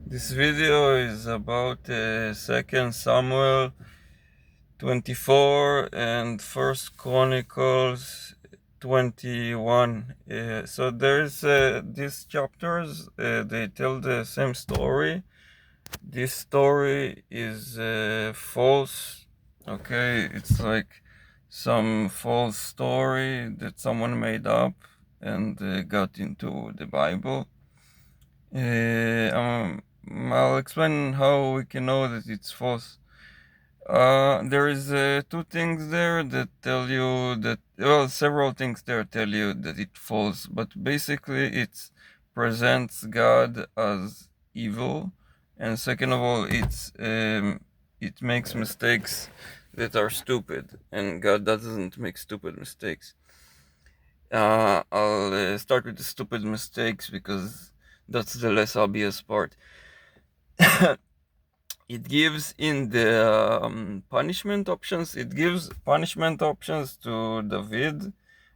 This video is about 2nd Samuel 24 and First Chronicles 21. So there's these chapters, they tell the same story. This story is false. Okay, it's like some false story that someone made up and got into the Bible. I'll explain how we can know that it's false. There is two things there that tell you that, well, several things there tell you that it false, but basically it presents God as evil, and second of all, it makes mistakes that are stupid, and God doesn't make stupid mistakes. I'll start with the stupid mistakes because that's the less obvious part. It gives in the punishment options, it gives punishment options to David,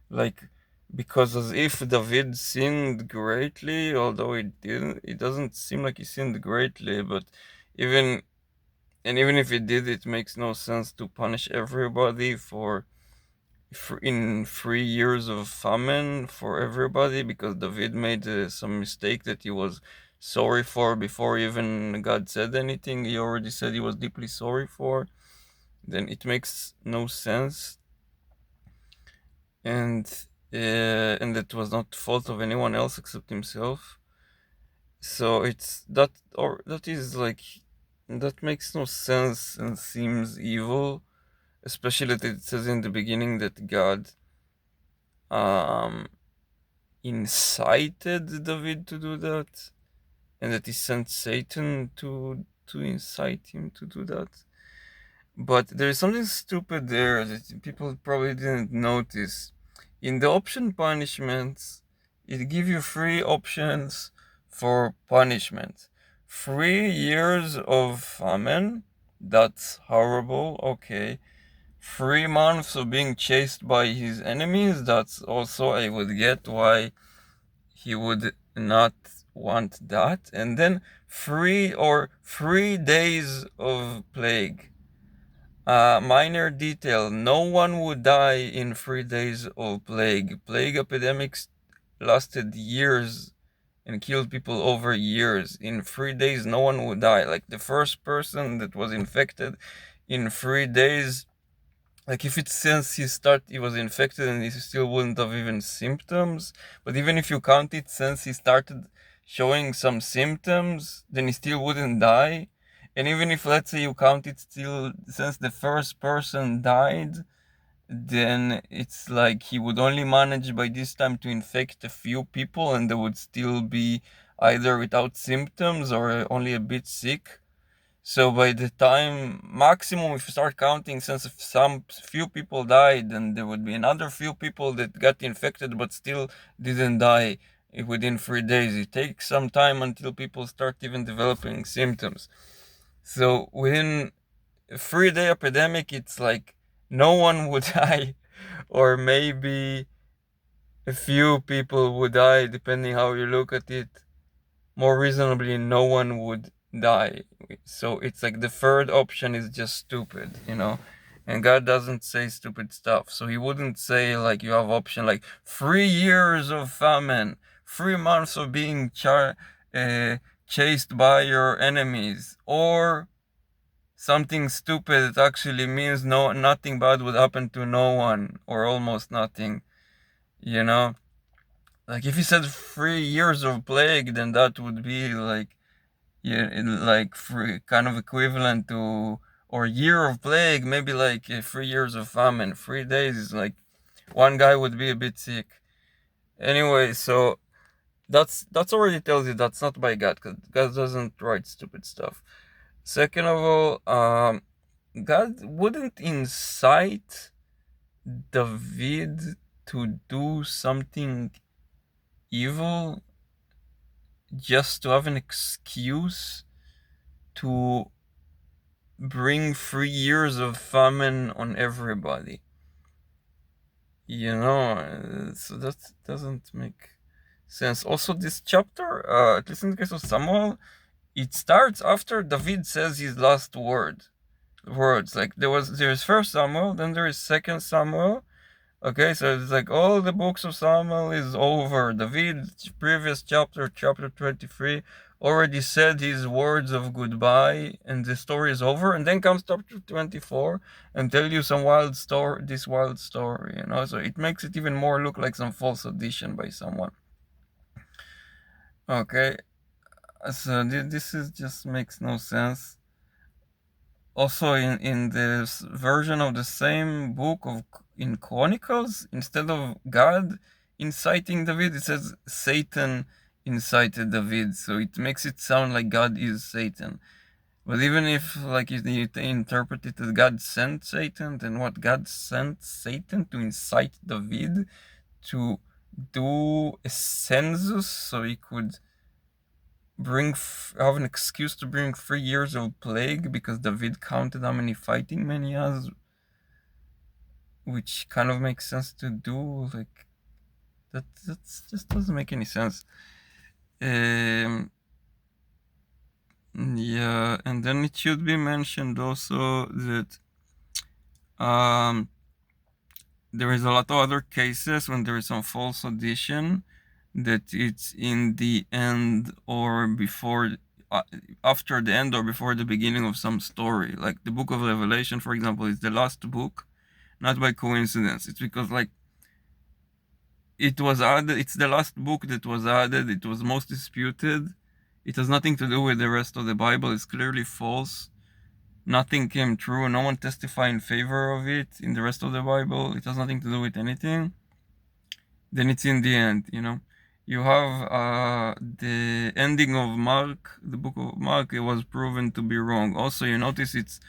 like, because as if David sinned greatly, although it didn't. It doesn't seem like he sinned greatly, but even even if it did, it makes no sense to punish everybody in 3 years of famine for everybody, because David made some mistake that he was sorry for before even God said anything. He already said he was deeply sorry for. Then it makes no sense, and and it was not the fault of anyone else except himself. So it's that, or that is like, that makes no sense and seems evil, especially that it says in the beginning that God um incited David to do that, and that he sent Satan to incite him to do that. But there is something stupid there that people probably didn't notice. In the option punishments, it gives you three options for punishment. 3 years of famine, that's horrible, okay. 3 months of being chased by his enemies, that's also, I would get why he would not want that. And then 3 days of plague. Minor detail, no one would die in 3 days of plague. Plague epidemics lasted years and killed people over years. In 3 days, no one would die. Like the first person that was infected in 3 days, like if it's since he was infected and he still wouldn't have even symptoms, but even if you count it since he started showing some symptoms, then he still wouldn't die. And even if, let's say, you count it still since the first person died, then it's like he would only manage by this time to infect a few people, and they would still be either without symptoms or only a bit sick. So by the time maximum, if you start counting, since some few people died, and there would be another few people that got infected but still didn't die within 3 days. It takes some time until people start even developing symptoms. So within a 3 day epidemic, it's like no one would die, or maybe a few people would die, depending how you look at it. More reasonably, no one would die. So it's like the third option is just stupid. And God doesn't say stupid stuff. So he wouldn't say, like, you have option like 3 years of famine, 3 months of being uh, chased by your enemies, or something stupid that actually means nothing bad would happen to no one, or almost nothing. You know, like if he said 3 years of plague, then that would be like, yeah, like kind of equivalent to, or year of plague, maybe like 3 years of famine. 3 days is like one guy would be a bit sick. Anyway, so that's already tells you that's not by God, because God doesn't write stupid stuff. Second of all, God wouldn't incite David to do something evil just to have an excuse to bring 3 years of famine on everybody. So that doesn't make sense. Also, this chapter, at least in the case of Samuel, it starts after David says his last words. Like there's First Samuel, then there is Second Samuel. Okay, so it's like all the books of Samuel is over. David, previous chapter 23, already said his words of goodbye, and the story is over. And then comes chapter 24 and tell you this wild story, you know. So it makes it even more look like some false addition by someone. Okay, so this is just makes no sense. Also, in this version of the same book of in Chronicles, instead of God inciting David, it says Satan incited David. So it makes it sound like God is Satan. But even if like you interpret it as God sent Satan, then what, God sent Satan to incite David to do a census so he could have an excuse to bring 3 years of plague because David counted how many fighting men he has, which kind of makes sense to do. Like that just doesn't make any sense. Yeah, and then it should be mentioned also that there is a lot of other cases when there is some false addition that it's in the end or before, uh, after the end or before the beginning of some story. Like the book of Revelation, for example, is the last book, not by coincidence. It's because like it was added, it's the last book that was added, it was most disputed. It has nothing to do with the rest of the Bible, it's clearly false. Nothing came true, no one testified in favor of it in the rest of the Bible. It has nothing to do with anything. Then it's in the end, you know. You have the ending of Mark, the book of Mark, it was proven to be wrong. Also, you notice it's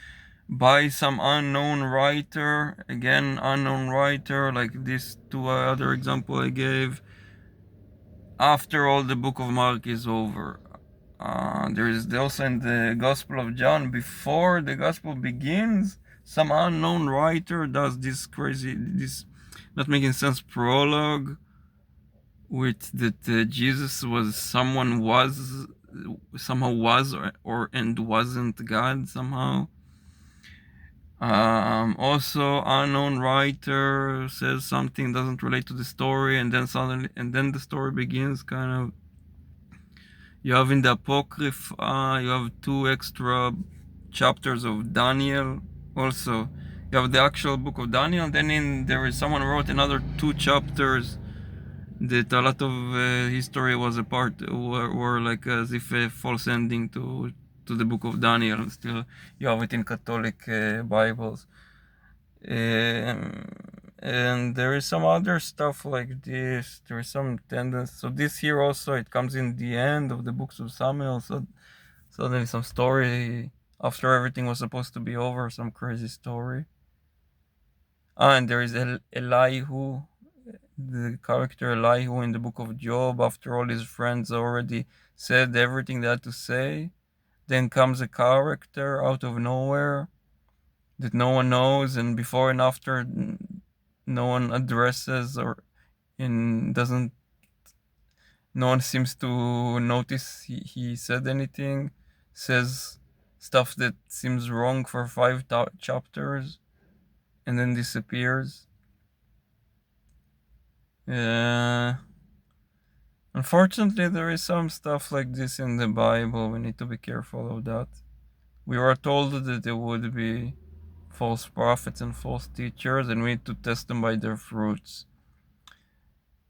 by some unknown writer, again, unknown writer, like these two other example I gave, after all the book of Mark is over. There is also in the Gospel of John, before the Gospel begins, some unknown writer does this not making sense prologue with that Jesus was somehow was or and wasn't God somehow. Also, unknown writer says something doesn't relate to the story, and then the story begins. Kind of, you have in the Apocrypha, you have 2 extra chapters of Daniel. Also, you have the actual book of Daniel. Then there is someone wrote another 2 chapters that a lot of history was a part were like as if a false ending to the book of Daniel. Still, you have it in Catholic Bibles. And there is some other stuff like this. There is some tendency. So this here also, it comes in the end of the books of Samuel. So suddenly some story after everything was supposed to be over, some crazy story. And there is Elihu, the character Elihu in the book of Job. After all his friends already said everything they had to say, then comes a character out of nowhere that no one knows, and before and after no one addresses or in doesn't no one seems to notice he said anything, says stuff that seems wrong for 5 chapters and then disappears. Unfortunately, there is some stuff like this in the Bible. We need to be careful of that. We were told that there would be false prophets and false teachers, and we need to test them by their fruits.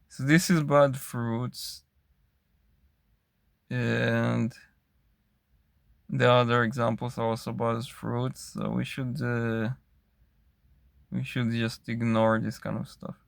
So this is bad fruits, and the other examples are also bad fruits. So we should just ignore this kind of stuff.